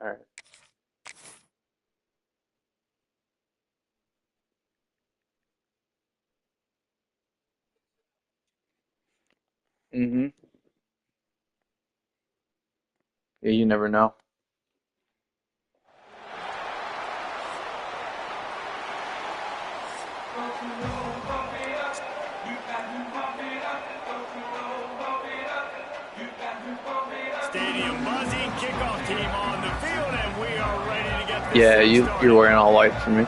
All right. Mm-hmm. Yeah, you never know. Stadium buzzing, kickoff team on the field, and we are ready to get this Yeah, thing you're started. wearing all white for me.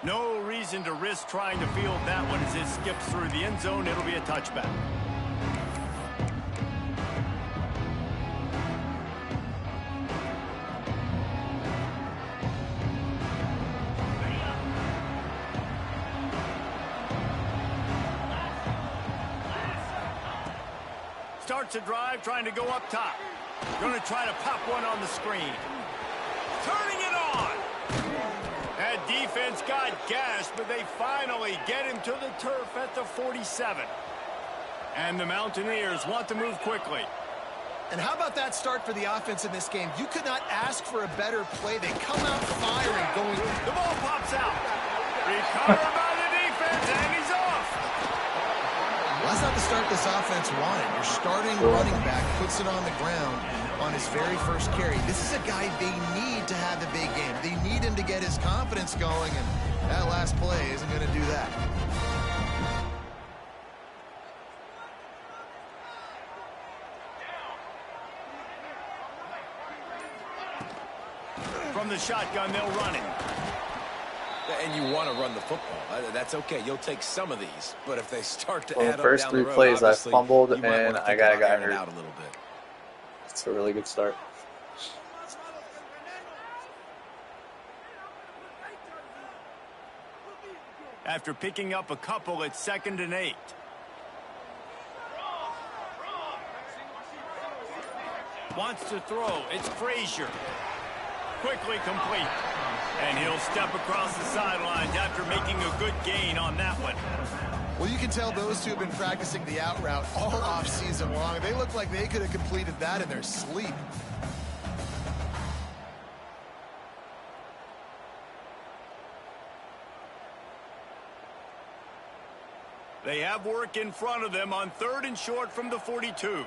No reason to risk trying to field that one as it skips through the end zone. It'll be a touchback. Starts a drive, trying to go up top. Going to try to pop one on the screen. Turning it on. That defense got gashed, but they finally get him to the turf at the 47. And the Mountaineers want to move quickly. And how about that start for the offense in this game? You could not ask for a better play. They come out firing, going. The ball pops out. Recovered by the defense, and he's off. Well, that's not the start this offense wanted. Your starting running back puts it on the ground on his very first carry. This is a guy they need to have the big game. They need him to get his confidence going, and that last play isn't going to do that. From the shotgun, they'll run it. And you want to run the football. That's okay. You'll take some of these. But if they start to Well, add the up first down three the road, plays I obviously, fumbled you might and want to I think got a about guy airing it hurt. out a little bit. It's a really good start. After picking up a couple, it's 2nd and 8. Wants to throw. It's Frazier. Quickly complete. And he'll step across the sidelines after making a good gain on that one. Well, you can tell those two have been practicing the out route all offseason long. They look like they could have completed that in their sleep. They have work in front of them on 3rd and short from the 42.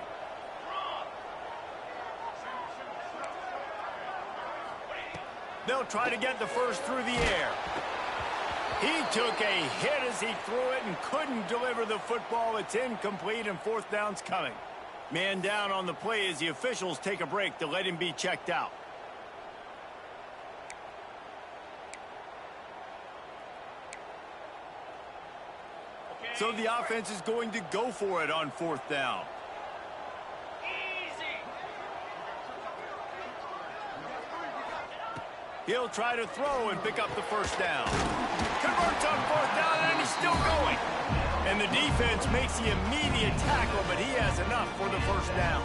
They'll try to get the first through the air. He took a hit as he threw it and couldn't deliver the football. It's incomplete, and 4th down's coming. Man down on the play as the officials take a break to let him be checked out. So the offense is going to go for it on 4th down. He'll try to throw and pick up the first down. Converts on 4th down, and he's still going. And the defense makes the immediate tackle, but he has enough for the first down.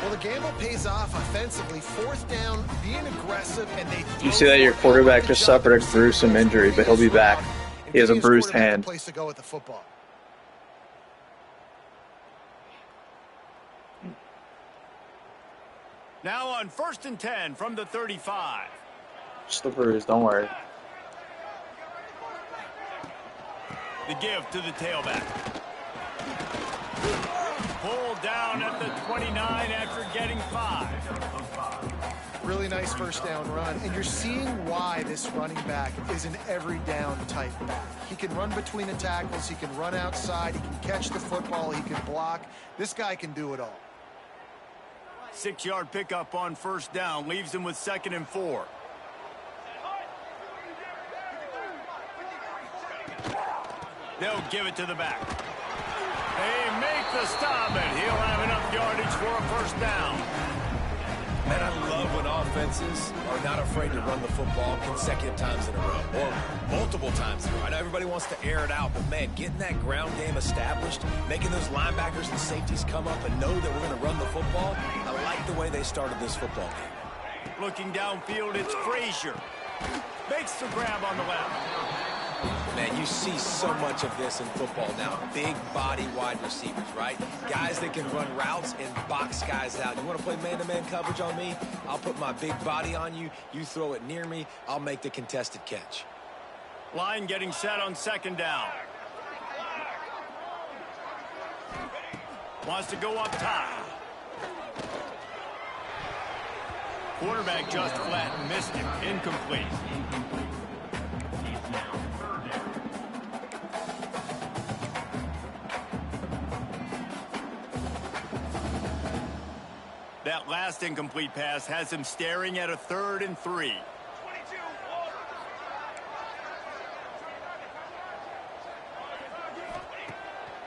Well, the gamble pays off offensively. 4th down, being aggressive, and they throw. You see that your quarterback just suffered a gruesome injury, but he'll be back. He has a bruised hand. Place to go with the football. Now on 1st and 10 from the 35. Just a bruise, don't worry. The give to the tailback. Pulled down at the 29 after getting 5. Really nice first down run, and you're seeing why this running back is an every down type back. He can run between the tackles, he can run outside, he can catch the football, he can block. This guy can do it all. 6-yard pickup on 1st down leaves him with 2nd and 4. They'll give it to the back. They make the stop, and he'll have enough yardage for a 1st down. Man, I love when offenses are not afraid to run the football consecutive times in a row or multiple times in a row. I know everybody wants to air it out, but, man, getting that ground game established, making those linebackers and safeties come up and know that we're going to run the football, I like the way they started this football game. Looking downfield, it's Frazier. Makes the grab on the left. Man, you see so much of this in football now. Big body wide receivers, right? Guys that can run routes and box guys out. You want to play man-to-man coverage on me? I'll put my big body on you. You throw it near me, I'll make the contested catch. Line getting set on second down. Wants to go up top. Quarterback just flat and missed him. Incomplete. That last incomplete pass has him staring at a 3rd and 3.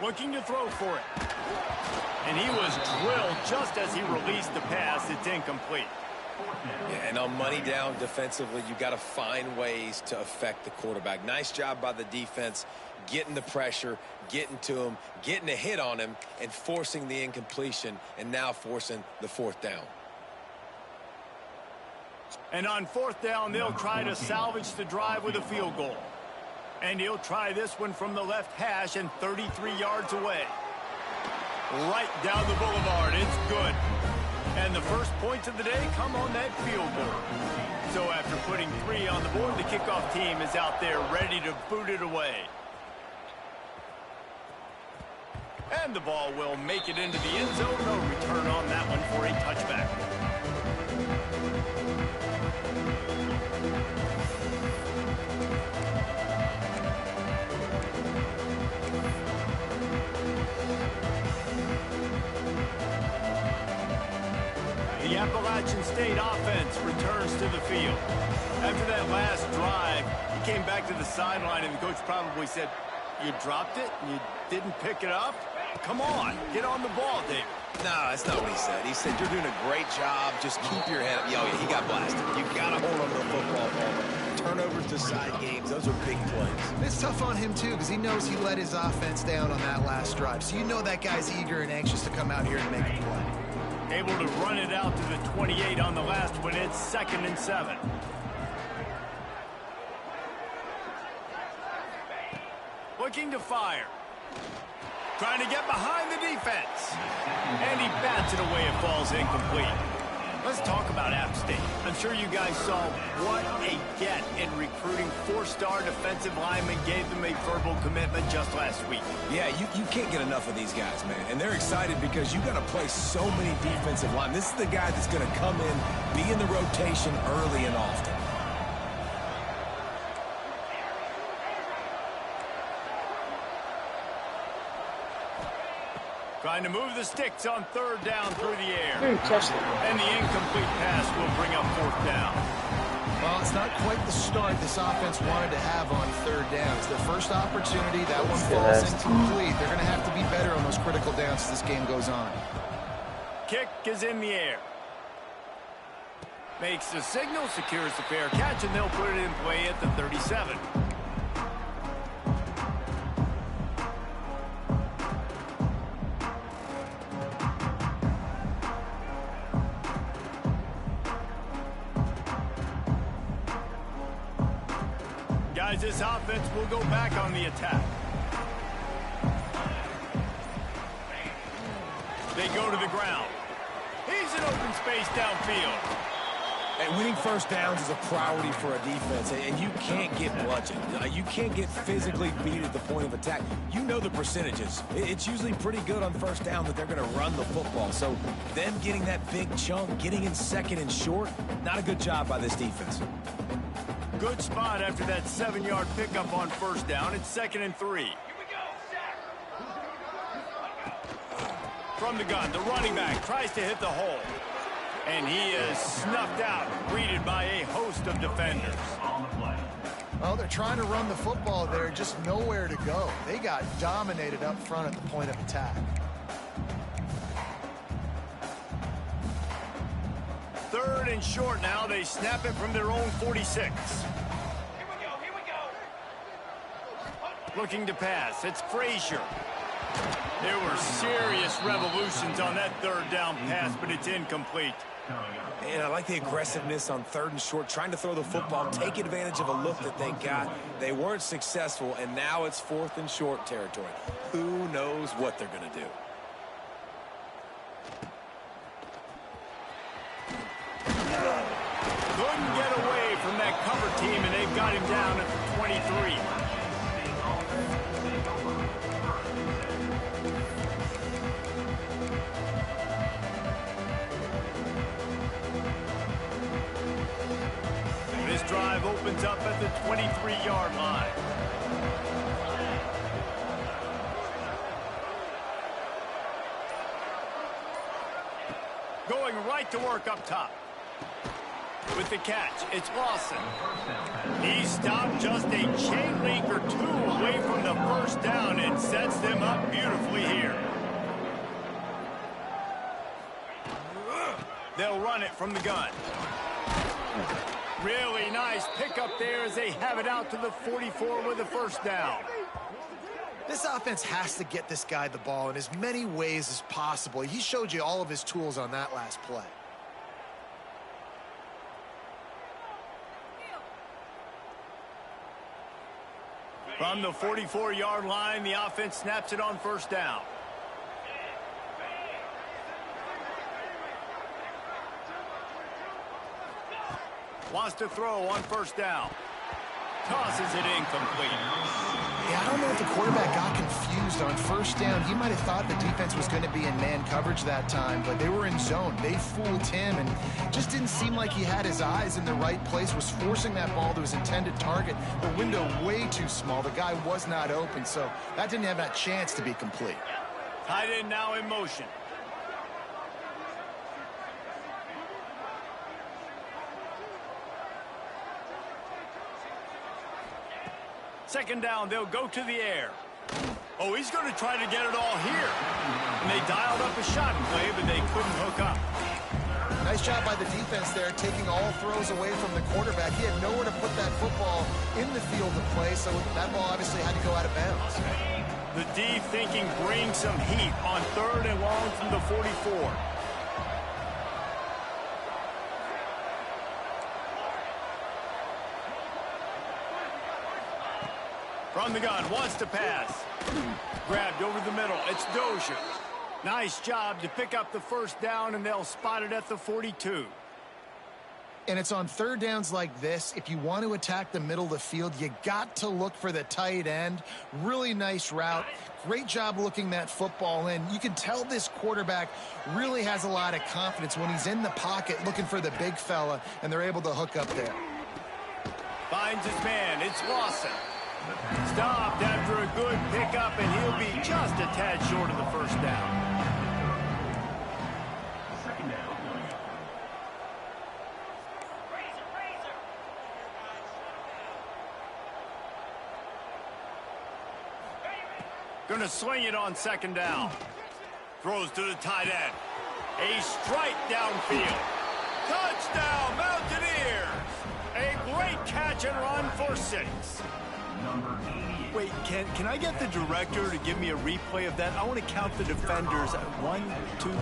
Looking to throw for it. And he was drilled just as he released the pass. It's incomplete. Yeah, and on money down defensively, you got to find ways to affect the quarterback. Nice job by the defense, getting the pressure, getting to him, getting a hit on him, and forcing the incompletion, and now forcing the 4th down. And on 4th down, they'll try to salvage the drive with a field goal. And he'll try this one from the left hash and 33 yards away. Right down the boulevard. It's good. And the first points of the day come on that field goal. So after putting 3 on the board, the kickoff team is out there ready to boot it away. And the ball will make it into the end zone. No return on that one for a touchback. The Appalachian State offense returns to the field. After that last drive, he came back to the sideline, and the coach probably said, "You dropped it? You didn't pick it up? Come on, get on the ball, David." No, that's not what he said. He said, "You're doing a great job. Just keep your head up." Yo, he got blasted. You got to hold on to the football ball. Turnovers decide games. Those are big plays. It's tough on him, too, because he knows he let his offense down on that last drive. So you know that guy's eager and anxious to come out here and make a play. Able to run it out to the 28 on the last one. It's 2nd and 7. Looking to fire. Trying to get behind the defense. And he bats it away. It falls incomplete. Let's talk about App State. I'm sure you guys saw what a get in recruiting 4-star defensive linemen. Gave them a verbal commitment just last week. Yeah, you can't get enough of these guys, man. And they're excited because you got to play so many defensive line. This is the guy that's going to come in, be in the rotation early and often. Trying to move the sticks on 3rd down through the air. Touch it. And the incomplete pass will bring up 4th down. Well, it's not quite the start this offense wanted to have on 3rd down. It's their first opportunity. That one falls incomplete. They're going to have to be better on those critical downs as this game goes on. Kick is in the air. Makes the signal, secures the fair catch, and they'll put it in play at the 37. Guys, this offense will go back on the attack. They go to the ground. He's in open space downfield. And winning 1st downs is a priority for a defense, and you can't get bludgeoned. You can't get physically beat at the point of attack. You know the percentages. It's usually pretty good on 1st down that they're going to run the football. So them getting that big chunk, getting in 2nd and short, not a good job by this defense. Good spot after that 7-yard pickup on 1st down. It's 2nd and 3. From the gun, the running back tries to hit the hole. And he is snuffed out, greeted by a host of defenders. Well, they're trying to run the football there, just nowhere to go. They got dominated up front at the point of attack. 3rd and short now. They snap it from their own 46. Here we go. Looking to pass. It's Frazier. There were serious revolutions on that third down pass, but it's incomplete. And I like the aggressiveness on 3rd and short, trying to throw the football, take advantage of a look that they got. They weren't successful, and now it's 4th and short territory. Who knows what they're going to do? Couldn't get away from that cover team, and they've got him down at the 23. This drive opens up at the 23-yard line. Going right to work up top. With the catch, it's Lawson. He stopped just a chain link or two away from the first down and sets them up beautifully here. They'll run it from the gun. Really nice pickup there as they have it out to the 44 with the first down. This offense has to get this guy the ball in as many ways as possible. He showed you all of his tools on that last play. From the 44-yard line, the offense snaps it on first down. Wants to throw on first down. Tosses it incomplete. Yeah, I don't know if the quarterback got confused on first down. He might have thought the defense was going to be in man coverage that time, but they were in zone. They fooled him and just didn't seem like he had his eyes in the right place, was forcing that ball to his intended target. The window way too small. The guy was not open, so that didn't have that chance to be complete. Tight end now in motion. Second down, they'll go to the air. Oh, he's going to try to get it all here. And they dialed up a shot play, but they couldn't hook up. Nice job by the defense there, taking all throws away from the quarterback. He had nowhere to put that football in the field to play, so that ball obviously had to go out of bounds. The D thinking bring some heat on 3rd and long from the 44. From the gun, wants to pass. Grabbed over the middle, it's Dozier. Nice job to pick up the first down, and they'll spot it at the 42. And it's on 3rd downs like this. If you want to attack the middle of the field, you got to look for the tight end. Really nice route. Great job looking that football in. You can tell this quarterback really has a lot of confidence when he's in the pocket looking for the big fella, and they're able to hook up there. Finds his man, it's Lawson. Stopped after a good pickup, and he'll be just a tad short of the first down. Going to swing it on 2nd down. Throws to the tight end. A strike downfield. Touchdown, Mountaineers! A great catch and run for 6. Wait, can I get the director to give me a replay of that? I want to count the defenders at 1, 2, 3.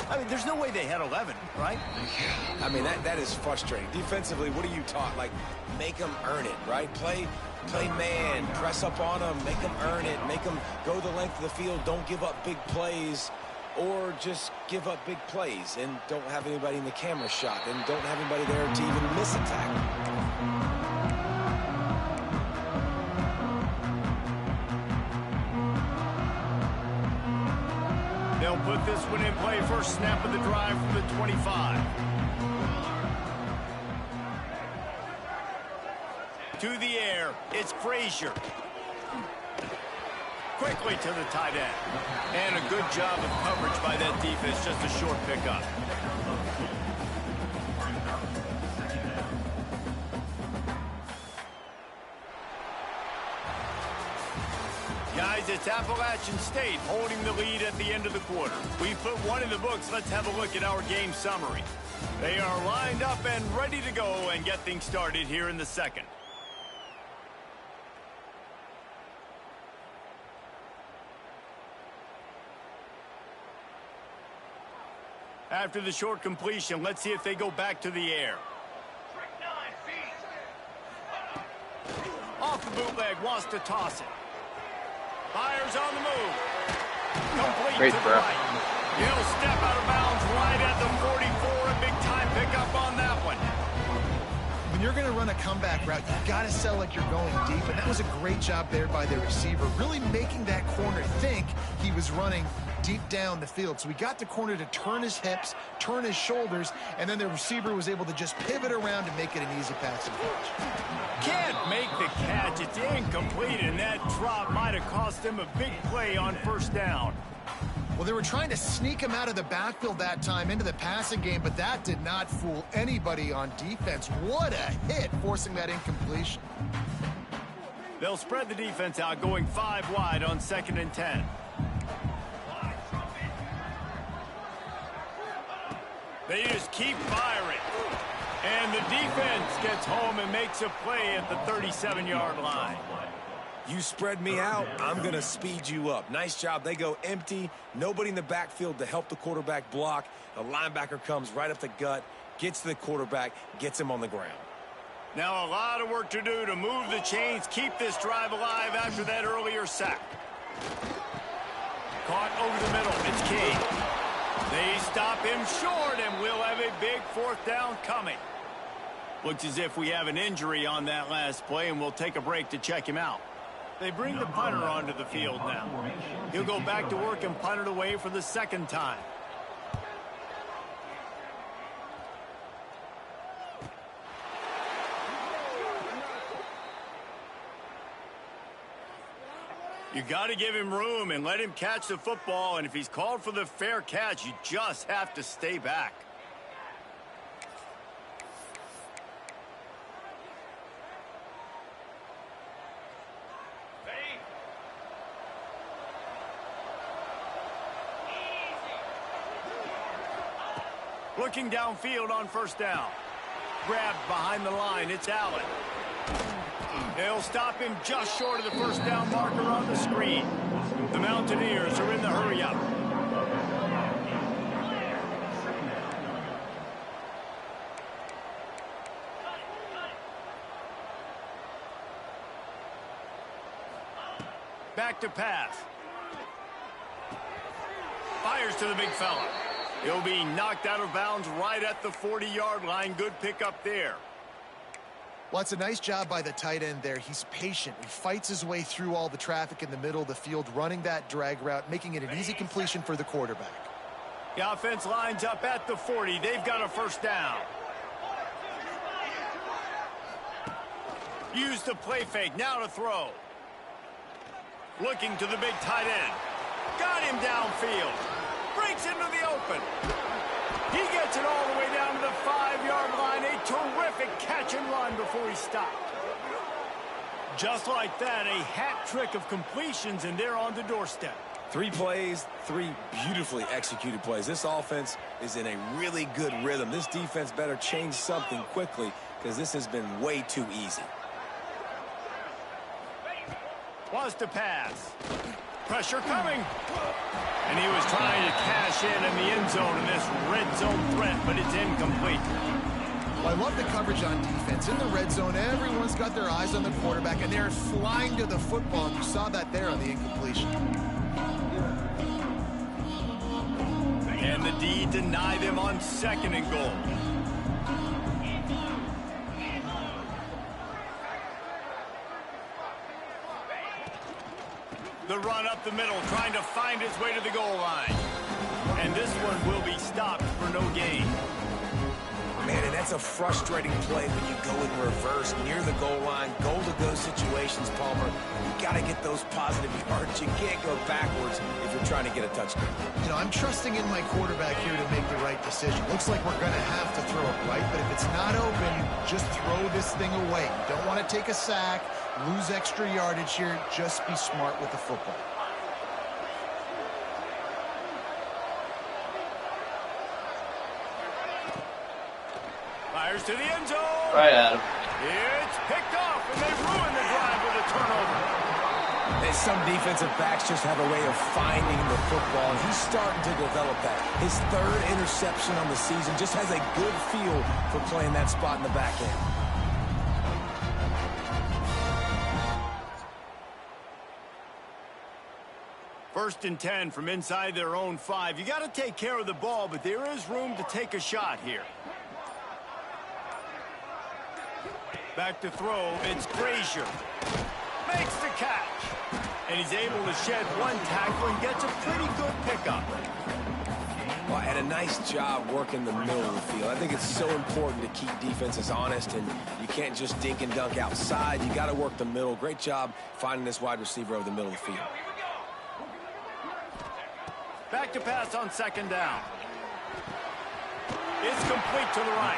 I mean, there's no way they had 11, right? I mean, that is frustrating. Defensively, what are you taught? Like, make them earn it, right? Play man, press up on them, make them earn it, make them go the length of the field, don't give up big plays, or just give up big plays and don't have anybody in the camera shot and don't have anybody there to even miss a tackle. They'll put this one in play. First snap of the drive from the 25. To the air, it's Frazier. Quickly to the tight end. And a good job of coverage by that defense, just a short pickup. Guys, it's Appalachian State holding the lead at the end of the quarter. We put one in the books. Let's have a look at our game summary. They are lined up and ready to go and get things started here in the second. After the short completion, let's see if they go back to the air. Off the bootleg, wants to toss it. Fires on the move. Complete Great to the throw. right. He'll step out of bounds right at the 44. A big time pickup on that one. When you're going to run a comeback route, you've got to sell like you're going deep, and that was a great job there by the receiver, really making that corner think he was running deep down the field. So he got the corner to turn his hips, turn his shoulders, and then the receiver was able to just pivot around and make it an easy passing catch. Can't make the catch. It's incomplete, and that drop might have cost him a big play on first down. Well, they were trying to sneak him out of the backfield that time into the passing game, but that did not fool anybody on defense. What a hit, forcing that incompletion. They'll spread the defense out, going 5 wide on 2nd and 10. They just keep firing. And the defense gets home and makes a play at the 37-yard line. You spread me out, I'm going to speed you up. Nice job. They go empty. Nobody in the backfield to help the quarterback block. The linebacker comes right up the gut, gets to the quarterback, gets him on the ground. Now a lot of work to do to move the chains, keep this drive alive after that earlier sack. Caught over the middle. It's King. They stop him short, and we'll have a big 4th down coming. Looks as if we have an injury on that last play, and we'll take a break to check him out. They bring the punter onto the field now. He'll go back to work and punt it away for the 2nd time. You got to give him room and let him catch the football, and if he's called for the fair catch, you just have to stay back. Looking downfield on 1st down. Grabbed behind the line. It's Allen. They'll stop him just short of the 1st down marker on the screen. The Mountaineers are in the hurry-up. Back to pass. Fires to the big fella. He'll be knocked out of bounds right at the 40-yard line. Good pickup there. Well, it's a nice job by the tight end there. He's patient. He fights his way through all the traffic in the middle of the field, running that drag route, making it an easy completion for the quarterback. The offense lines up at the 40. They've got a 1st down. Use the play fake. Now to throw. Looking to the big tight end. Got him downfield. Breaks into the open. He gets it all the way down to the 5-yard line. A terrific catch and run before he stopped. Just like that, a hat trick of completions, and they're on the doorstep. 3 plays, 3 beautifully executed plays. This offense is in a really good rhythm. This defense better change something quickly because this has been way too easy. Wants to pass. Pressure coming. And he was trying to cash in the end zone in this red zone threat, but it's incomplete. Well, I love the coverage on defense. In the red zone, everyone's got their eyes on the quarterback, and they're flying to the football, and you saw that there on the incompletion. And the D denied him on 2nd and goal. The run up the middle, trying to find his way to the goal line. And this one will be stopped for no gain. Man, and that's a frustrating play when you go in reverse near the goal line. Goal-to-go situations, Palmer. You got to get those positive yards. You can't go backwards if you're trying to get a touchdown. You know, I'm trusting in my quarterback here to make the right decision. Looks like we're going to have to throw it right, but if it's not open, just throw this thing away. You don't want to take a sack, lose extra yardage here. Just be smart with the football. Fires to the end zone. Right at him. It's picked off, and they ruin the drive with a turnover. Some defensive backs just have a way of finding the football, and he's starting to develop that. His third interception on the season, just has a good feel for playing that spot in the back end. First and 10 from inside their own 5. You got to take care of the ball, but there is room to take a shot here. Back to throw, it's Frazier. Makes the catch. And he's able to shed one tackle and gets a pretty good pickup. Well, and a nice job working the middle of the field. I think it's so important to keep defenses honest, and you can't just dink and dunk outside. You got to work the middle. Great job finding this wide receiver over the middle of the field. Back to pass on second down. It's complete to the right.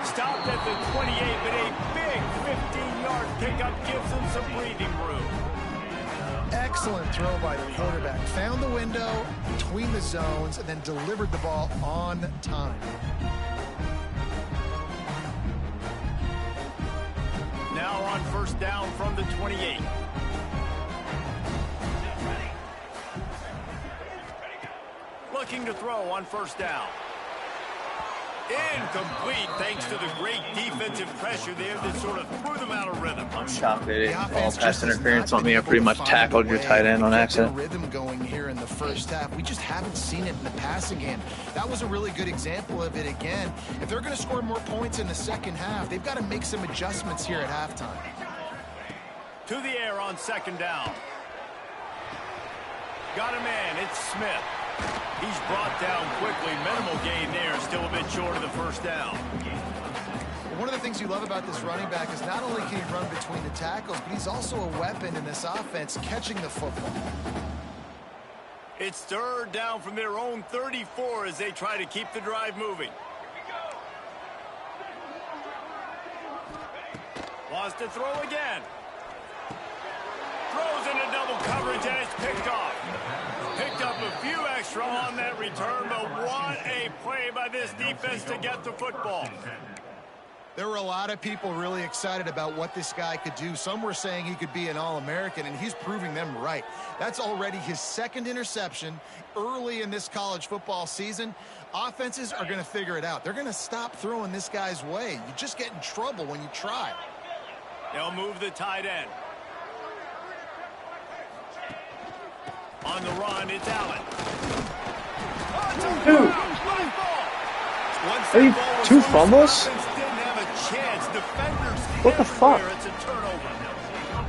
Stopped at the 28, but a big 15-yard pickup gives him some breathing room. Excellent throw by the quarterback. Found the window between the zones and then delivered the ball on time. Now on first down from the 28. Looking to throw on first down. Incomplete thanks to the great defensive pressure there that sort of threw them out of rhythm. I'm shocked they didn't call pass interference on me. I pretty much tackled your tight end on accident. Rhythm going here in the first half. We just haven't seen it in the passing game. That was a really good example of it again. If they're going to score more points in the second half, they've got to make some adjustments here at halftime. To the air on second down. Got a man. It's Smith. He's brought down quickly. Minimal gain there. Still a bit short of the first down. One of the things you love about this running back is not only can he run between the tackles, but he's also a weapon in this offense, catching the football. It's third down from their own 34 as they try to keep the drive moving. Wants to throw again. Throws into double coverage and it's picked off. Picked up a few extra on that return, but what a play by this defense to get the football. There were a lot of people really excited about what this guy could do. Some were saying he could be an All-American, and he's proving them right. That's already his second interception early in this college football season. Offenses are going to figure it out. They're going to stop throwing this guy's way. You just get in trouble when you try. They'll move the tight end. On the run, it's Allen. Dude. Are you two fumbles? What the fuck? It's a turnover.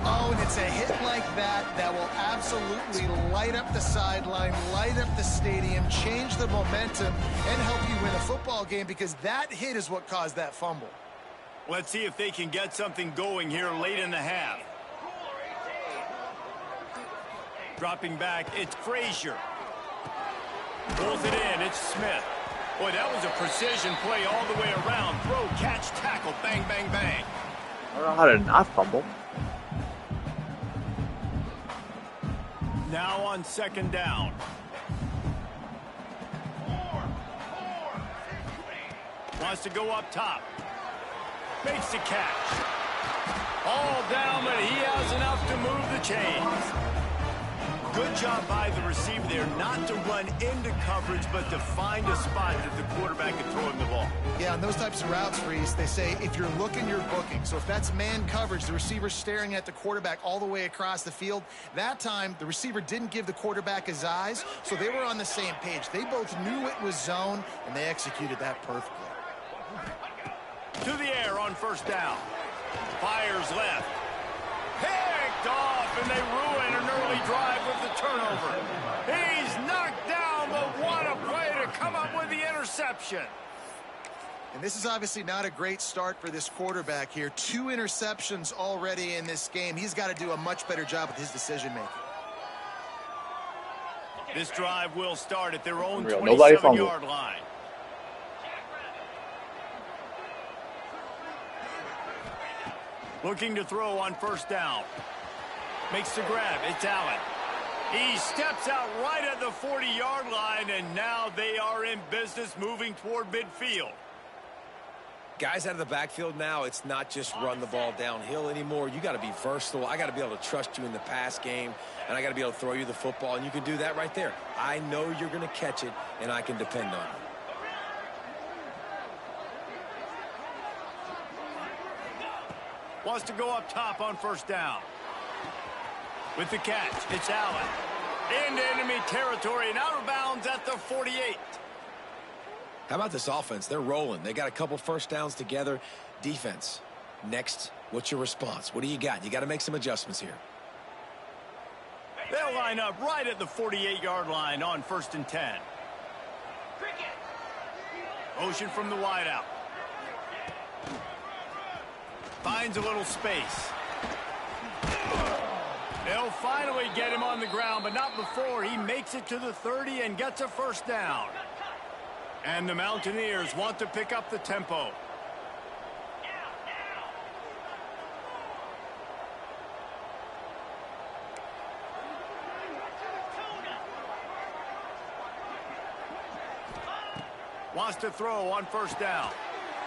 Oh, and it's a hit like that that will absolutely light up the sideline, light up the stadium, change the momentum, and help you win a football game, because that hit is what caused that fumble. Let's see if they can get something going here late in the half. Dropping back, it's Frazier. Pulls it in, it's Smith. Boy, that was a precision play all the way around. Throw, catch, tackle, bang, bang, bang. I don't know how to not fumble. Now on second down. Wants to go up top. Makes the catch. All down, but he has enough to move the chains. Good job by the receiver there not to run into coverage, but to find a spot that the quarterback can throw him the ball. Yeah, on those types of routes, Reese, they say if you're looking, you're booking. So if that's man coverage, the receiver's staring at the quarterback all the way across the field. That time, the receiver didn't give the quarterback his eyes, so they were on the same page. They both knew it was zone, and they executed that perfectly. To the air on first down. Fires left. Picked off, and they ruin an early drive with the turnover. He's knocked down, but what a play to come up with the interception. And this is obviously not a great start for this quarterback here. 2 interceptions already in this game. He's got to do a much better job with his decision-making. This drive will start at their own 27-yard line. Looking to throw on first down. Makes the grab. It's Allen. He steps out right at the 40-yard line, and now they are in business moving toward midfield. Guys out of the backfield now, it's not just run the ball downhill anymore. You got to be versatile. I got to be able to trust you in the pass game, and I got to be able to throw you the football, and you can do that right there. I know you're going to catch it, and I can depend on you. Wants to go up top on first down. With the catch, it's Allen. Into enemy territory and out of bounds at the 48. How about this offense? They're rolling. They got a couple first downs together. Defense, next, what's your response? What do you got? You got to make some adjustments here. They'll line up right at the 48-yard line on 1st and 10. Motion from the wideout. Finds a little space. They'll finally get him on the ground, but not before he makes it to the 30 and gets a first down. And the Mountaineers want to pick up the tempo. Wants to throw on first down.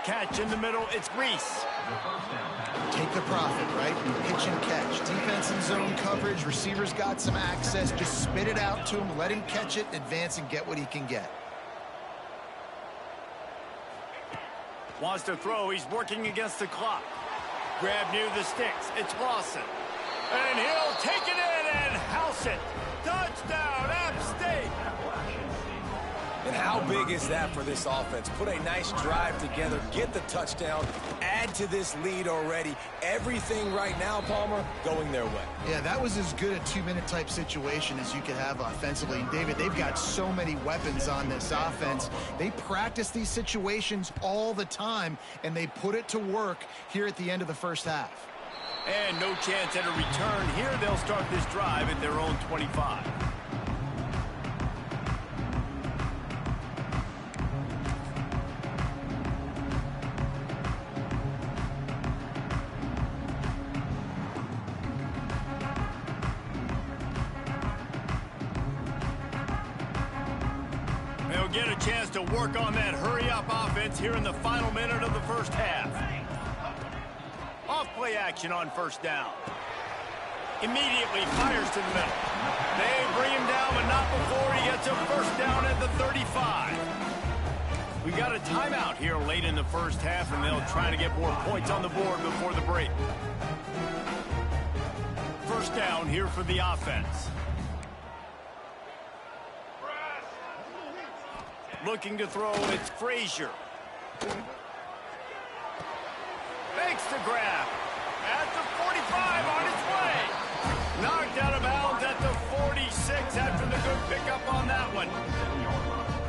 Catch in the middle, it's Reese. Take the profit, right? Pitch and catch. Defense in zone coverage. Receivers got some access. Just spit it out to him. Let him catch it, advance, and get what he can get. Wants to throw. He's working against the clock. Grab near the sticks. It's Lawson. And he'll take it in and house it. Touchdown, App State. And how big is that for this offense? Put a nice drive together, get the touchdown, add to this lead already. Everything right now, Palmer, going their way. Yeah, that was as good a two-minute type situation as you could have offensively. And, David, they've got so many weapons on this offense. They practice these situations all the time, and they put it to work here at the end of the first half. And no chance at a return. Here they'll start this drive at their own 25. Get a chance to work on that hurry-up offense here in the final minute of the first half. Off-play action on first down. Immediately fires to the middle. They bring him down, but not before he gets a first down at the 35. We got a timeout here late in the first half, and they'll try to get more points on the board before the break. First down here for the offense. Looking to throw, it's Frazier. Makes the grab. At the 45 on its way. Knocked out of bounds at the 46 after the good pickup on that one.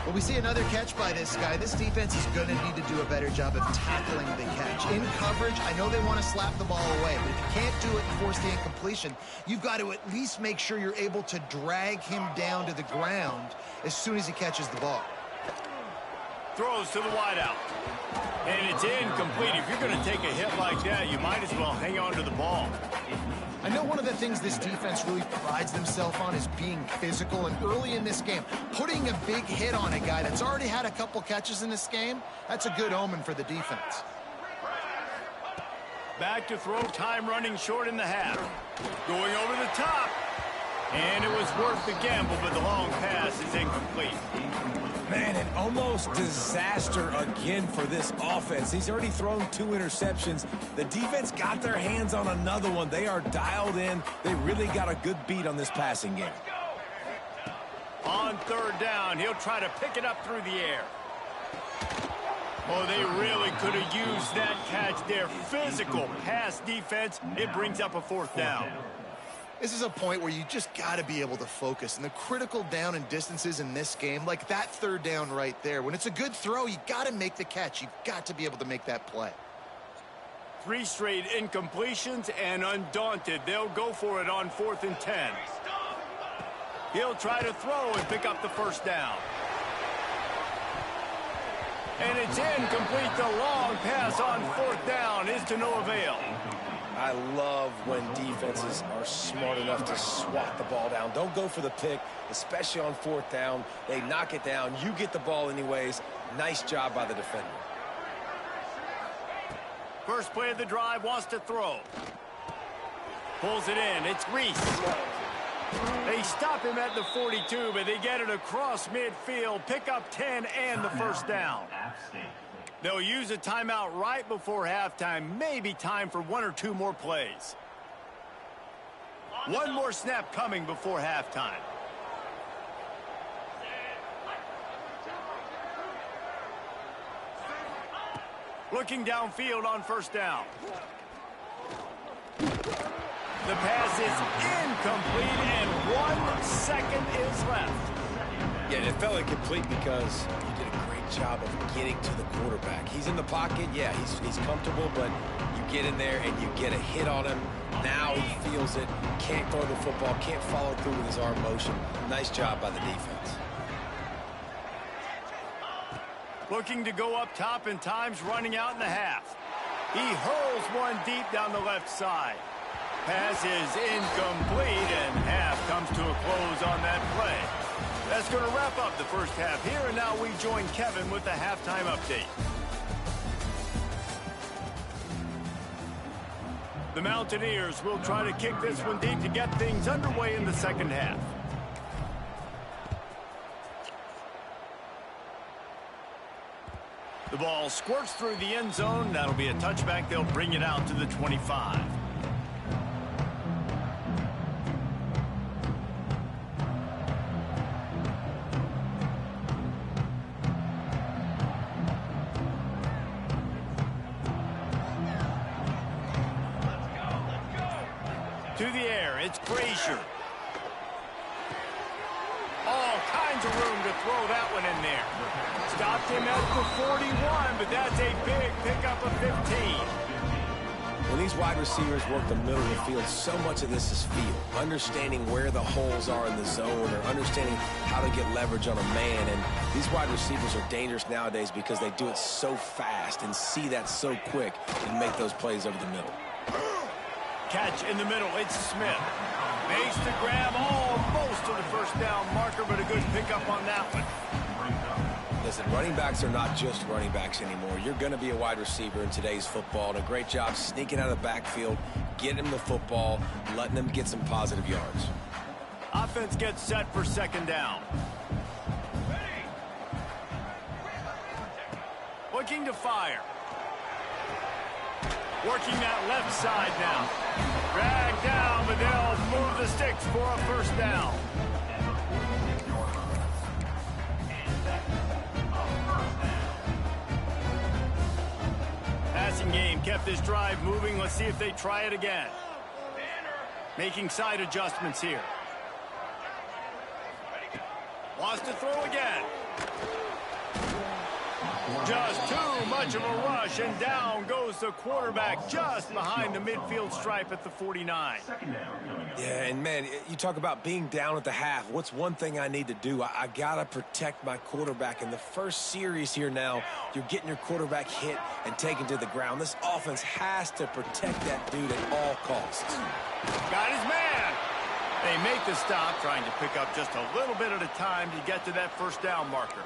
Well, we see another catch by this guy. This defense is going to need to do a better job of tackling the catch. In coverage, I know they want to slap the ball away, but if you can't do it and force the incompletion, you've got to at least make sure you're able to drag him down to the ground as soon as he catches the ball. Throws to the wideout. And it's incomplete. If you're going to take a hit like that, you might as well hang on to the ball. I know one of the things this defense really prides themselves on is being physical, and early in this game, putting a big hit on a guy that's already had a couple catches in this game, that's a good omen for the defense. Back to throw, time running short in the half. Going over the top. And it was worth the gamble, but the long pass is incomplete. Man, an almost disaster again for this offense. He's already thrown 2 interceptions. The defense got their hands on another one. They are dialed in. They really got a good beat on this passing game. On third down, he'll try to pick it up through the air. Oh, they really could have used that catch there. Physical pass defense. It brings up a fourth down. This is a point where you just got to be able to focus. And the critical down and distances in this game, like that third down right there, when it's a good throw, you got to make the catch. You've got to be able to make that play. 3 straight incompletions, and undaunted, they'll go for it on 4th and 10. He'll try to throw and pick up the first down. And it's incomplete. The long pass on 4th down is to no avail. I love when defenses are smart enough to swat the ball down. Don't go for the pick, especially on 4th down. They knock it down. You get the ball anyways. Nice job by the defender. First play of the drive, wants to throw. Pulls it in. It's Reese. They stop him at the 42, but they get it across midfield. Pick up 10 and the first down. They'll use a timeout right before halftime. Maybe time for 1 or 2 more plays. One more snap coming before halftime. Looking downfield on first down. The pass is incomplete, and 1 second is left. Yeah, it felt incomplete because you did a great job of getting to the quarterback. He's in the pocket. Yeah, he's comfortable, but you get in there and you get a hit on him. Now he feels it. Can't throw the football. Can't follow through with his arm motion. Nice job by the defense. Looking to go up top, and time's running out in the half. He hurls one deep down the left side. Pass is incomplete, and half comes to a close on that play. That's going to wrap up the first half here, and now we join Kevin with the halftime update. The Mountaineers will try to kick this one deep to get things underway in the second half. The ball squirts through the end zone. That'll be a touchback. They'll bring it out to the 25. To the air, it's Frazier. All kinds of room to throw that one in there. Stopped him at the 41, but that's a big pickup of 15. When these wide receivers work the middle of the field, so much of this is feel. Understanding where the holes are in the zone, or understanding how to get leverage on a man. And these wide receivers are dangerous nowadays because they do it so fast and see that so quick and make those plays over the middle. Catch in the middle, it's Smith. Makes the grab almost to the first down marker, but a good pickup on that one. Listen, running backs are not just running backs anymore. You're going to be a wide receiver in today's football, and a great job sneaking out of the backfield, getting them the football, letting them get some positive yards. Offense gets set for second down. Looking to fire. Working that left side now. Drag down, but they'll move the sticks for a first down. Passing game kept this drive moving. Let's see if they try it again. Making side adjustments here. Wants to throw again. Just too much of a rush, and down goes the quarterback just behind the midfield stripe at the 49. Yeah, and man, you talk about being down at the half. What's one thing I need to do? I got to protect my quarterback. In the first series here now, you're getting your quarterback hit and taken to the ground. This offense has to protect that dude at all costs. Got his man. They make the stop, trying to pick up just a little bit at a time to get to that first down marker.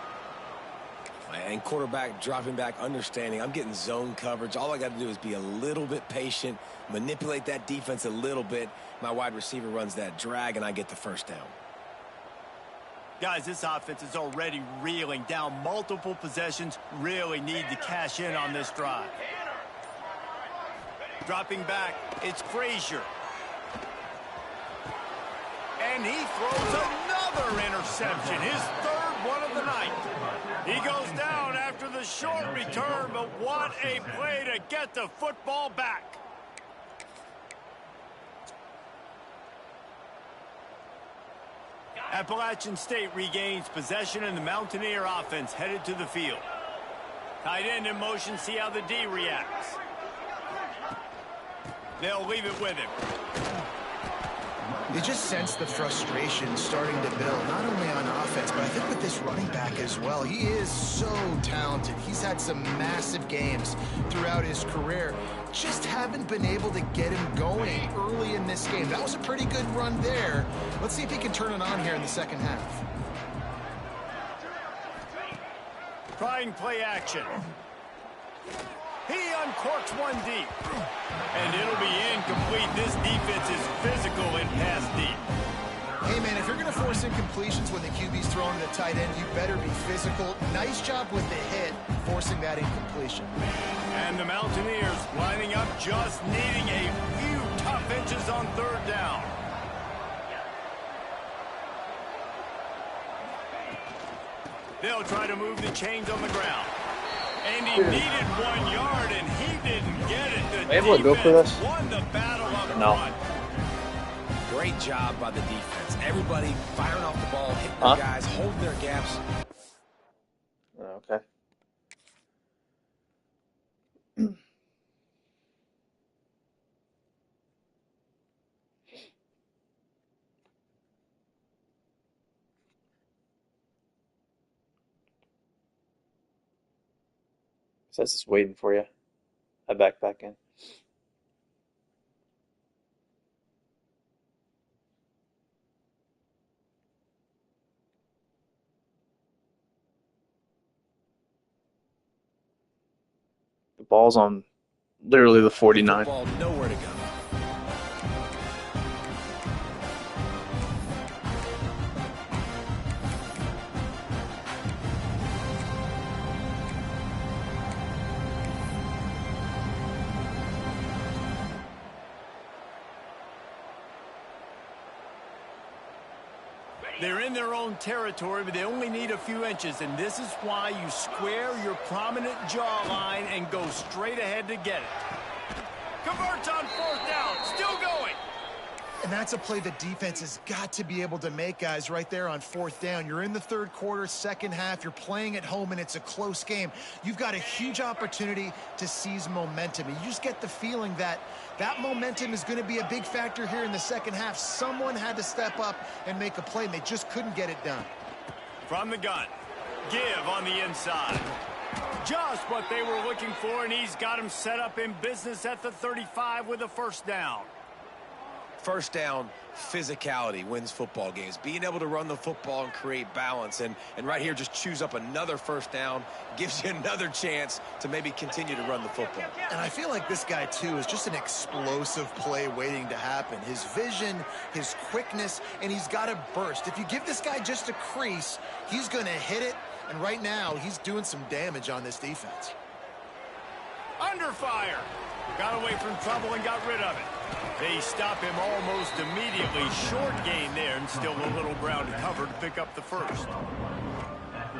And quarterback dropping back, understanding I'm getting zone coverage. All I got to do is be a little bit patient, manipulate that defense a little bit. My wide receiver runs that drag, and I get the first down. Guys, this offense is already reeling down multiple possessions. Really need to cash in on this drive. Dropping back, it's Frazier. And he throws another interception, his third one of the night. He goes down after the short return, but what a play to get the football back. Appalachian State regains possession, and the Mountaineer offense headed to the field. Tight end in motion, see how the D reacts. They'll leave it with him. You just sense the frustration starting to build, not only on offense, but I think with this running back as well. He is so talented. He's had some massive games throughout his career. Just haven't been able to get him going early in this game. That was a pretty good run there. Let's see if he can turn it on here in the second half. Trying play action. He uncorks one deep. And it'll be incomplete. This defense is physical and pass deep. Hey, man, if you're going to force incompletions when the QB's throwing to the tight end, you better be physical. Nice job with the hit, forcing that incompletion. And the Mountaineers lining up, just needing a few tough inches on third down. They'll try to move the chains on the ground. And he needed 1 yard, and he didn't get it. The able to go for this? won the battle up No. front. Great job by the defense. Everybody firing off the ball, hitting their guys, holding their gaps. Okay. Says it's waiting for you. I back in. The ball's on literally the 49. Ball nowhere to go. They're in their own territory, but they only need a few inches, and this is why you square your prominent jawline and go straight ahead to get it. Converts on fourth down, still going. And that's a play the defense has got to be able to make, guys, right there on fourth down. You're in the third quarter, second half. You're playing at home, and it's a close game. You've got a huge opportunity to seize momentum. And you just get the feeling that that momentum is going to be a big factor here in the second half. Someone had to step up and make a play, and they just couldn't get it done. From the gun, give on the inside. Just what they were looking for, and he's got him set up in business at the 35 with a first down. First down, physicality wins football games. Being able to run the football and create balance. And right here, just choose up another first down. Gives you another chance to maybe continue to run the football. And I feel like this guy, too, is just an explosive play waiting to happen. His vision, his quickness, and he's got a burst. If you give this guy just a crease, he's going to hit it. And right now, he's doing some damage on this defense. Under fire. Got away from trouble and got rid of it. They stop him almost immediately. Short gain there, and still a little ground to cover to pick up the first.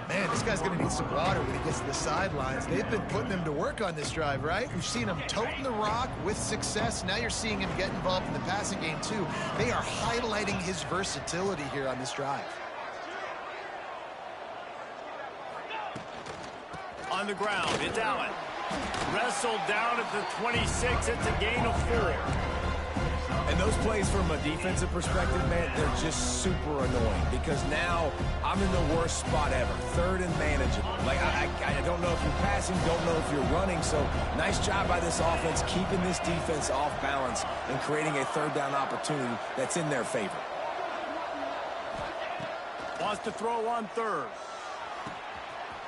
Man, this guy's going to need some water when he gets to the sidelines. They've been putting him to work on this drive, right? We've seen him toting the rock with success. Now you're seeing him get involved in the passing game, too. They are highlighting his versatility here on this drive. On the ground, it's Allen. Wrestled down at the 26. It's a gain of 4. And those plays from a defensive perspective, man, they're just super annoying because now I'm in the worst spot ever. Third and manageable. Like, I don't know if you're passing, don't know if you're running. So nice job by this offense keeping this defense off balance and creating a third down opportunity that's in their favor. Wants to throw on third.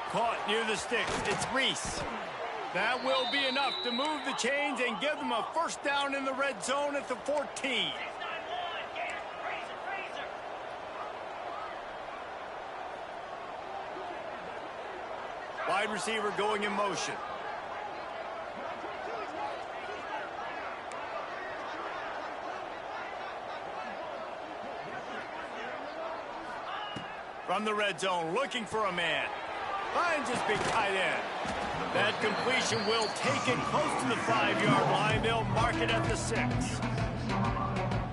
Caught near the sticks. It's Reese. That will be enough to move the chains and give them a first down in the red zone at the 14. Wide receiver going in motion. From the red zone, looking for a man. Finds his big tight end. That completion will take it close to the 5-yard line. They'll mark it at the 6.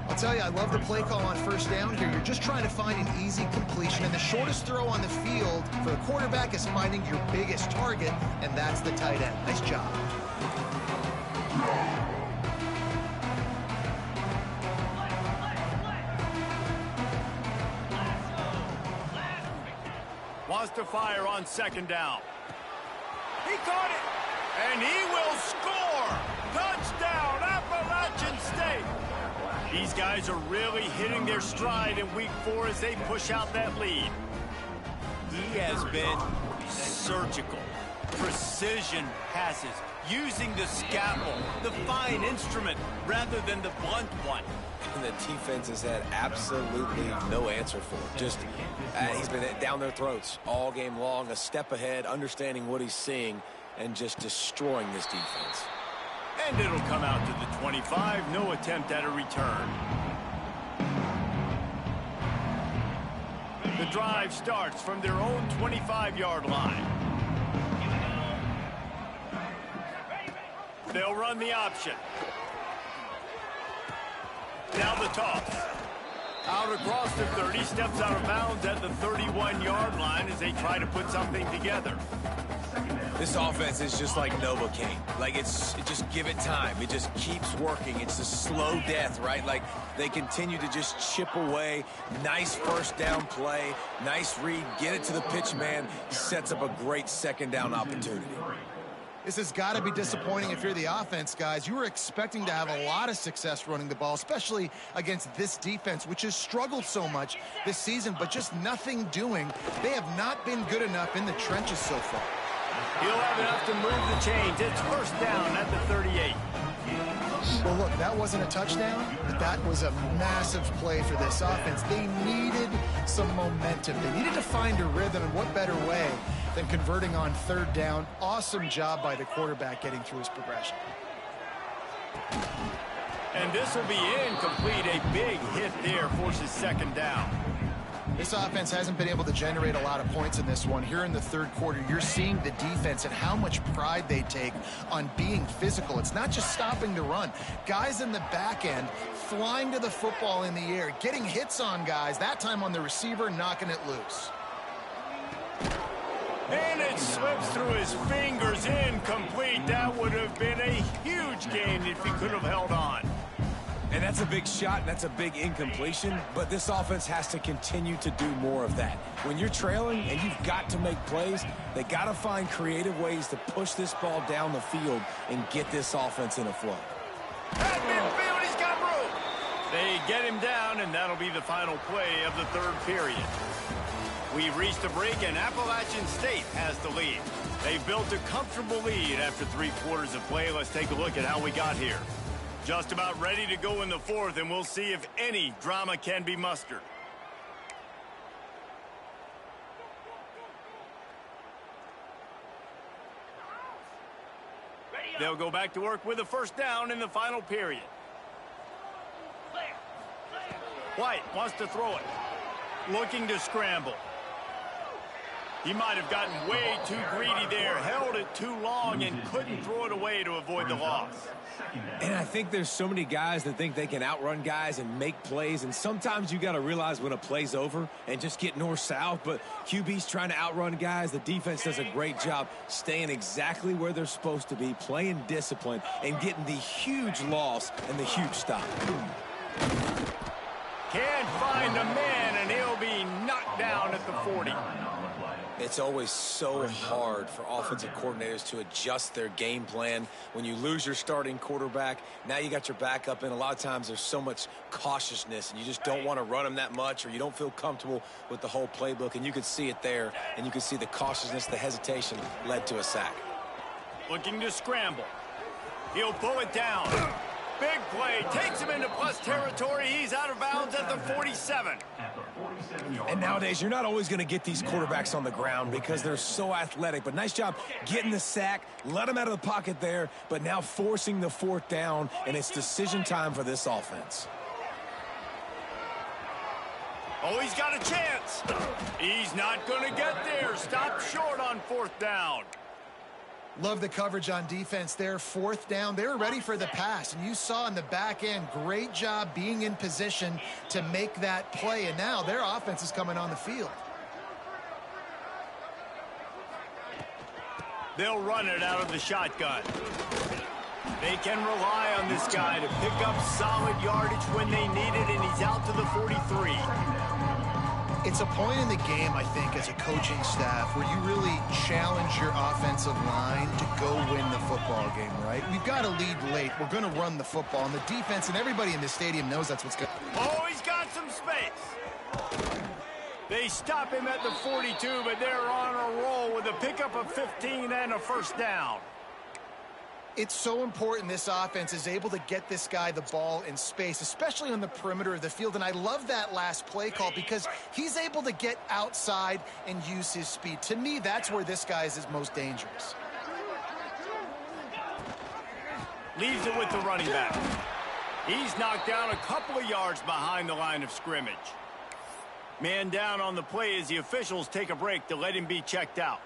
I'll tell you, I love the play call on first down here. You're just trying to find an easy completion, and the shortest throw on the field for the quarterback is finding your biggest target, and that's the tight end. Nice job. Wants to fire on second down. He caught it, and he will score. Touchdown, Appalachian State. These guys are really hitting their stride in week 4 as they push out that lead. He has been surgical. Precision passes, using the scalpel, the fine instrument, rather than the blunt one. And the defense has had absolutely no answer for it. Just, he's been down their throats all game long, a step ahead, understanding what he's seeing, and just destroying this defense. And it'll come out to the 25, no attempt at a return. The drive starts from their own 25-yard line. They'll run the option. Now the toss. Out across the 30, steps out of bounds at the 31-yard line as they try to put something together. This offense is just like Novocaine. Like, just give it time. It just keeps working. It's a slow death, right? Like, they continue to just chip away. Nice first down play. Nice read. Get it to the pitch man. Sets up a great second down opportunity. This has got to be disappointing if you're the offense, guys. You were expecting to have a lot of success running the ball, especially against this defense, which has struggled so much this season, but just nothing doing. They have not been good enough in the trenches so far. He'll have enough to move the chains. It's first down at the 38. Well, look, that wasn't a touchdown, but that was a massive play for this offense. They needed some momentum. They needed to find a rhythm, and what better way than converting on third down. Awesome job by the quarterback getting through his progression. And this will be incomplete. A big hit there forces second down. This offense hasn't been able to generate a lot of points in this one. Here in the third quarter, you're seeing the defense and how much pride they take on being physical. It's not just stopping the run. Guys in the back end flying to the football in the air, getting hits on guys, that time on the receiver, knocking it loose. And it slips through his fingers, incomplete. That would have been a huge gain if he could have held on. And that's a big shot, and that's a big incompletion, but this offense has to continue to do more of that. When you're trailing and you've got to make plays, they got to find creative ways to push this ball down the field and get this offense in a flow. At midfield, he's got room. They get him down, and that'll be the final play of the third period. We've reached a break, and Appalachian State has the lead. They've built a comfortable lead after 3 quarters of play. Let's take a look at how we got here. Just about ready to go in the fourth, and we'll see if any drama can be mustered. They'll go back to work with a first down in the final period. White wants to throw it. Looking to scramble. He might have gotten way too greedy there, held it too long, and couldn't throw it away to avoid the loss. And I think there's so many guys that think they can outrun guys and make plays, and sometimes you got to realize when a play's over and just get north-south, but QB's trying to outrun guys. The defense does a great job staying exactly where they're supposed to be, playing discipline, and getting the huge loss and the huge stop. Can't find a man, and he'll be knocked down at the 40. It's always so hard for offensive coordinators to adjust their game plan. When you lose your starting quarterback, now you got your backup in. A lot of times there's so much cautiousness, and you just don't want to run them that much, or you don't feel comfortable with the whole playbook, and you could see it there, and you could see the cautiousness, the hesitation led to a sack. Looking to scramble. He'll pull it down. Big play, takes him into plus territory. He's out of bounds at the 47. And nowadays, you're not always going to get these quarterbacks on the ground because they're so athletic. But nice job getting the sack, let him out of the pocket there, but now forcing the fourth down, and it's decision time for this offense. Oh, he's got a chance. He's not going to get there. Stop short on fourth down. Love the coverage on defense there. Fourth down. They were ready for the pass. And you saw in the back end, great job being in position to make that play. And now their offense is coming on the field. They'll run it out of the shotgun. They can rely on this guy to pick up solid yardage when they need it, and he's out to the 43. It's a point in the game, I think, as a coaching staff where you really challenge your offensive line to go win the football game, right? We've got to lead late. We're going to run the football, and the defense and everybody in the stadium knows that's what's going on. Oh, he's got some space. They stop him at the 42, but they're on a roll with a pickup of 15 and a first down. It's so important this offense is able to get this guy the ball in space, especially on the perimeter of the field. And I love that last play call because he's able to get outside and use his speed. To me, that's where this guy is his most dangerous. Leaves it with the running back. He's knocked down a couple of yards behind the line of scrimmage. Man down on the play as the officials take a break to let him be checked out.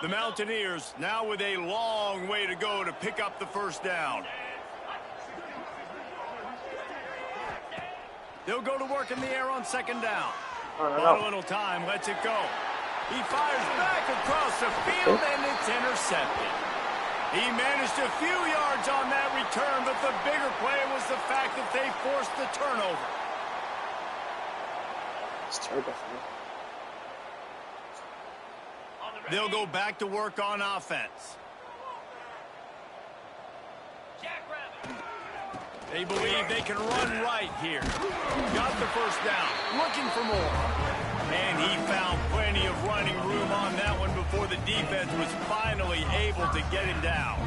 The Mountaineers now with a long way to go to pick up the first down. They'll go to work in the air on second down. A little time, lets it go. He fires back across the field, and it's intercepted. He managed a few yards on that return, but the bigger play was the fact that they forced the turnover. It's terrible. They'll go back to work on offense. They believe they can run right here. Got the first down, looking for more. And he found plenty of running room on that one before the defense was finally able to get him down.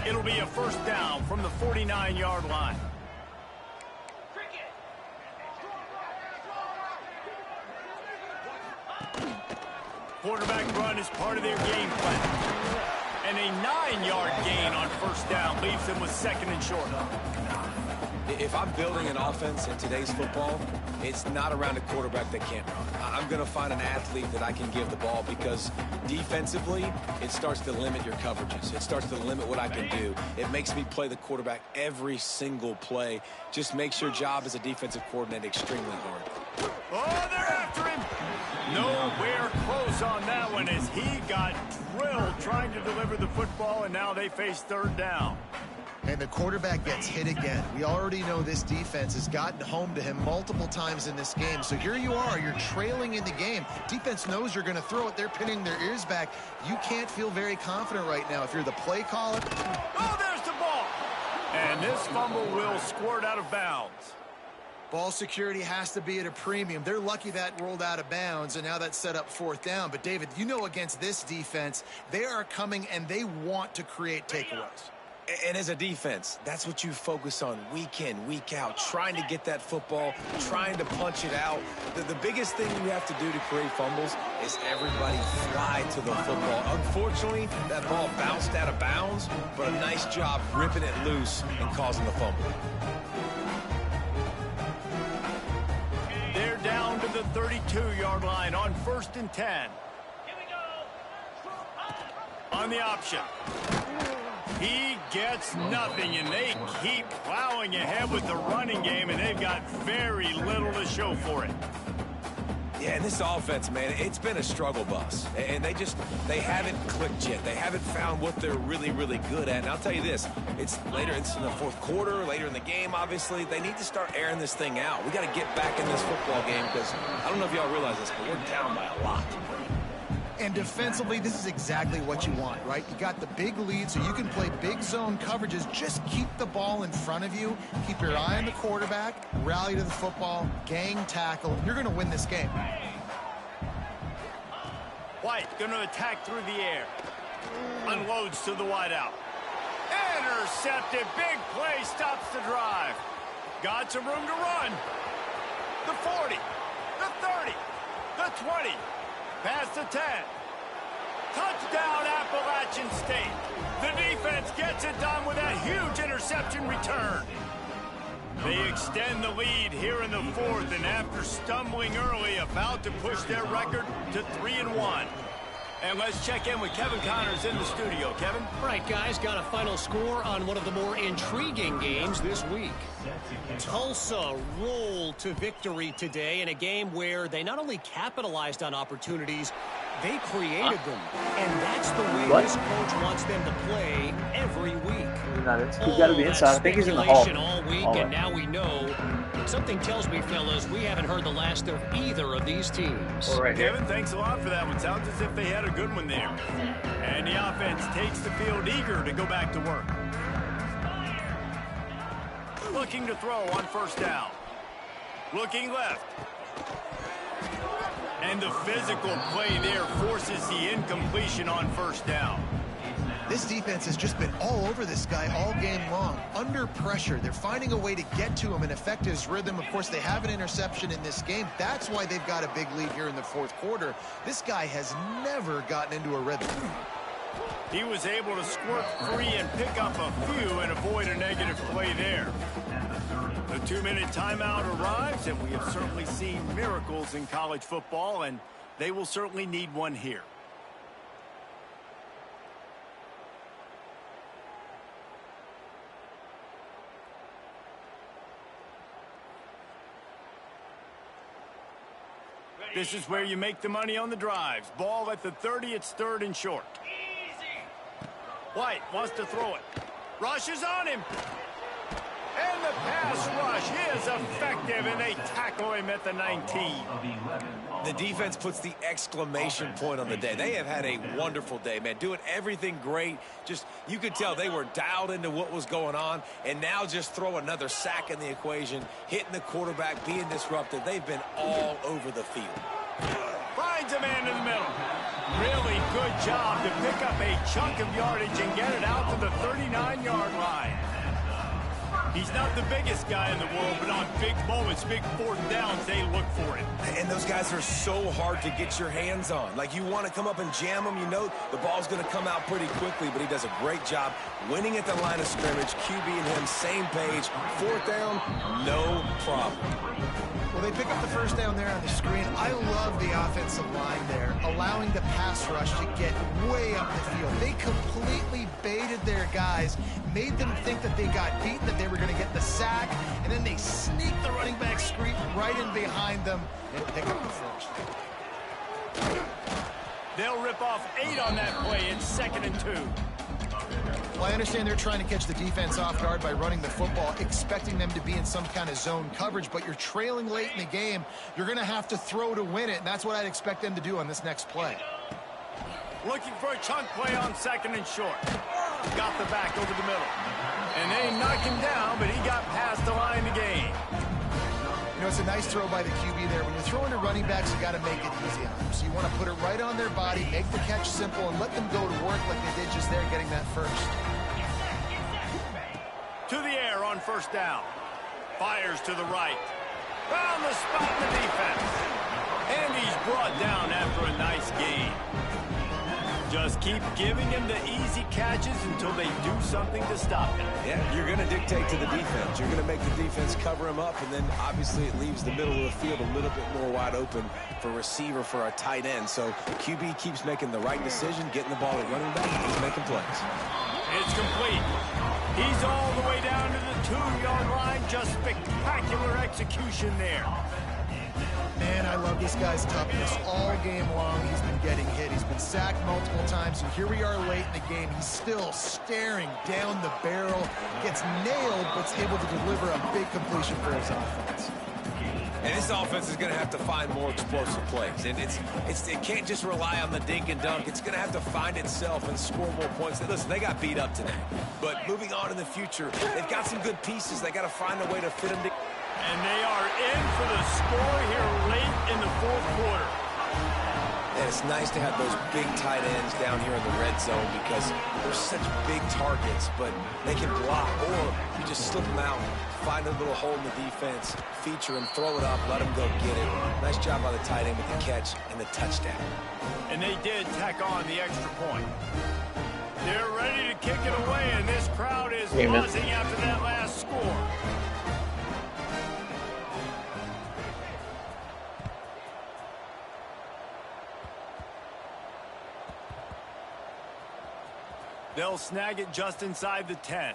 It'll be a first down from the 49-yard line. Quarterback run is part of their game plan. And a 9-yard gain on first down leaves them with second and short. If I'm building an offense in today's football, it's not around a quarterback that can't run. I'm going to find an athlete that I can give the ball because defensively, it starts to limit your coverages. It starts to limit what I can do. It makes me play the quarterback every single play. Just makes your job as a defensive coordinator extremely hard. Oh, they're after him. Nowhere close on that one as he got drilled trying to deliver the football, and now they face third down. And the quarterback gets hit again. We already know this defense has gotten home to him multiple times in this game. So here you are, you're trailing in the game. Defense knows you're going to throw it. They're pinning their ears back. You can't feel very confident right now if you're the play caller. Oh, there's the ball. And this fumble will squirt out of bounds. Ball security has to be at a premium. They're lucky that rolled out of bounds, and now that's set up fourth down. But, David, you know against this defense, they are coming and they want to create takeaways. And as a defense, that's what you focus on week in, week out, trying to get that football, trying to punch it out. The biggest thing you have to do to create fumbles is everybody fly to the football. Unfortunately, that ball bounced out of bounds, but a nice job ripping it loose and causing the fumble. They're down to the 32-yard line on 1st and 10. On the option. He gets nothing, and they keep plowing ahead with the running game, and they've got very little to show for it. Yeah, and this offense, man, it's been a struggle bus. And they haven't clicked yet. They haven't found what they're really, really good at. And I'll tell you this, it's in the fourth quarter, later in the game, obviously. They need to start airing this thing out. We got to get back in this football game because I don't know if y'all realize this, but we're down by a lot. And defensively, this is exactly what you want, right? You got the big lead, so you can play big zone coverages. Just keep the ball in front of you. Keep your eye on the quarterback. Rally to the football. Gang tackle. You're going to win this game. White going to attack through the air. Unloads to the wideout. Intercepted. Big play stops the drive. Got some room to run. The 40. The 30. The 20. Past the 10. Touchdown, Appalachian State. The defense gets it done with that huge interception return. They extend the lead here in the fourth, and after stumbling early, about to push their record to 3-1. And let's check in with Kevin Connors in the studio. Kevin? Right, guys, got a final score on one of the more intriguing games this week. Tulsa rolled to victory today in a game where they not only capitalized on opportunities, they created them. And that's the way this coach wants them to play every week. He's got to be inside. I think he's in the hall. All week, and now we know Something tells me, fellas, we haven't heard the last of either of these teams. All right, Kevin, thanks a lot for that one. Sounds as if they had a good one there. And the offense takes the field eager to go back to work. Looking to throw on first down. Looking left. And the physical play there forces the incompletion on first down. This defense has just been all over this guy all game long. Under pressure, they're finding a way to get to him and affect his rhythm. Of course, they have an interception in this game. That's why they've got a big lead here in the fourth quarter. This guy has never gotten into a rhythm. He was able to squirt free and pick up a few and avoid a negative play there. The 2-minute timeout arrives, and we have certainly seen miracles in college football, and they will certainly need one here. This is where you make the money on the drives. Ball at the 30, it's 3rd and short. White wants to throw it. Rush is on him. And the pass rush is effective, and they tackle him at the 19. The defense puts the exclamation point on the day. They have had a wonderful day, man. Doing everything great. Just, you could tell they were dialed into what was going on, and now just throw another sack in the equation, hitting the quarterback, being disruptive. They've been all over the field. Finds a man in the middle. Really good job to pick up a chunk of yardage and get it out to the 39-yard line. He's not the biggest guy in the world, but on big moments, big 4th downs, they look for it. And those guys are so hard to get your hands on. Like, you want to come up and jam them, you know the ball's going to come out pretty quickly, but he does a great job winning at the line of scrimmage. QB and him, same page. 4th down, no problem. Well, they pick up the first down there on the screen. I love the offensive line there, allowing the pass rush to get way up the field. They completely baited their guys, made them think that they got beaten, that they were going to get the sack, and then they sneak the running back screen right in behind them and pick up the first. They'll rip off 8 on that play. It's 2nd and 2. Well, I understand they're trying to catch the defense off guard by running the football, expecting them to be in some kind of zone coverage, but you're trailing late in the game. You're going to have to throw to win it, and that's what I'd expect them to do on this next play. Looking for a chunk play on 2nd and short. Got the back over the middle. And they knock him down, but he got past the line to gain. You know, it's a nice throw by the QB there. When you're throwing to running backs, you got to make it easy on them. So you want to put it right on their body, make the catch simple, and let them go to work like they did just there, getting that first. To the air on first down. Fires to the right. Found the spot in the defense. And he's brought down after a nice gain. Just keep giving him the easy catches until they do something to stop him. Yeah, you're going to dictate to the defense. You're going to make the defense cover him up, and then obviously it leaves the middle of the field a little bit more wide open for receiver, for a tight end. So QB keeps making the right decision, getting the ball at running back, and he's making plays. It's complete. He's all the way down to the 2-yard line. Just spectacular execution there. Man, I love this guy's toughness. All game long, he's been getting hit. He's been sacked multiple times, and here we are late in the game. He's still staring down the barrel, gets nailed, but's able to deliver a big completion for his offense. And this offense is going to have to find more explosive plays. And it can't just rely on the dink and dunk. It's going to have to find itself and score more points. Listen, they got beat up today. But moving on in the future, they've got some good pieces. They got to find a way to fit them together. And they are in for the score here late in the fourth quarter. And it's nice to have those big tight ends down here in the red zone because they're such big targets, but they can block, or you just slip them out, find a little hole in the defense, feature them, throw it up, let them go get it. Nice job by the tight end with the catch and the touchdown. And they did tack on the extra point. They're ready to kick it away, and this crowd is buzzing after that last score. They'll snag it just inside the 10.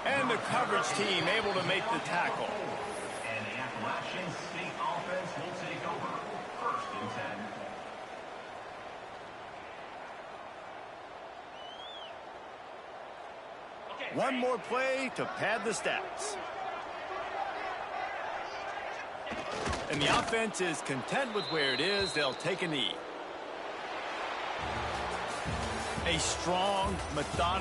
And the coverage team able to make the tackle. And the Appalachian State offense will take over 1st and 10. One more play to pad the stats. And the offense is content with where it is. They'll take a knee. A strong, methodical